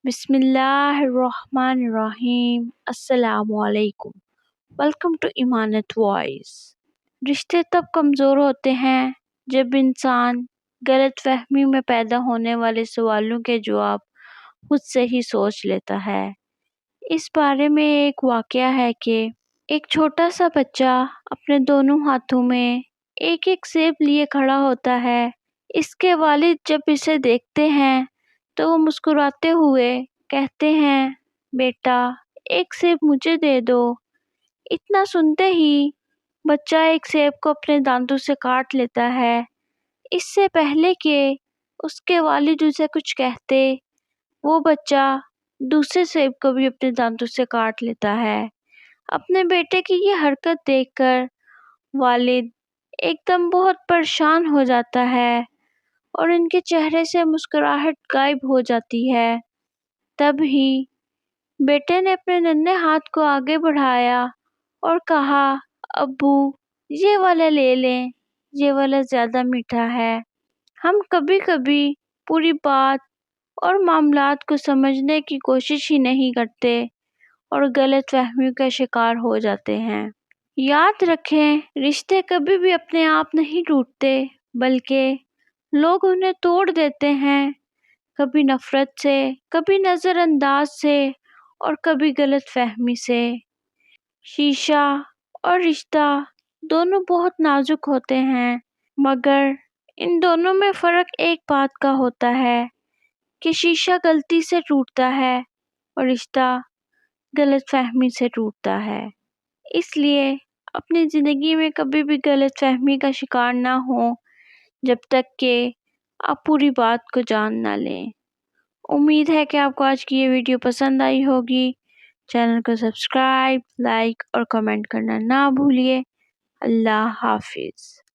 बिस्मिल्लाहिर्रहमानिर्रहीम। अस्सलामुअलैकुम। Welcome to Imanat voice. रिश्ते तब कमज़ोर होते हैं जब इंसान गलत फहमी में पैदा होने वाले सवालों के जवाब खुद से ही सोच लेता है। इस बारे में एक वाक़या है कि एक छोटा सा बच्चा अपने दोनों हाथों में एक एक सेब लिए खड़ा होता है। इसके वालिद जब इसे देखते हैं तो वो मुस्कुराते हुए कहते हैं, बेटा एक सेब मुझे दे दो। इतना सुनते ही बच्चा एक सेब को अपने दांतों से काट लेता है। इससे पहले कि उसके वालिद उसे कुछ कहते, वो बच्चा दूसरे सेब को भी अपने दांतों से काट लेता है। अपने बेटे की ये हरकत देखकर वालिद एकदम बहुत परेशान हो जाता है और उनके चेहरे से मुस्कुराहट गायब हो जाती है। तब ही बेटे ने अपने नन्हे हाथ को आगे बढ़ाया और कहा, अब्बू ये वाला ले लें, ये वाला ज़्यादा मीठा है। हम कभी कभी पूरी बात और मामलात को समझने की कोशिश ही नहीं करते और गलत फहमियों का शिकार हो जाते हैं। याद रखें, रिश्ते कभी भी अपने आप नहीं टूटते, बल्कि लोग उन्हें तोड़ देते हैं, कभी नफरत से, कभी नज़रअंदाज से और कभी गलत फहमी से। शीशा और रिश्ता दोनों बहुत नाजुक होते हैं, मगर इन दोनों में फ़र्क एक बात का होता है कि शीशा गलती से टूटता है और रिश्ता गलत फहमी से टूटता है। इसलिए अपनी ज़िंदगी में कभी भी गलत फहमी का शिकार ना हो जब तक कि आप पूरी बात को जान ना लें। उम्मीद है कि आपको आज की ये वीडियो पसंद आई होगी। चैनल को सब्सक्राइब, लाइक और कमेंट करना ना भूलिए। अल्लाह हाफिज़।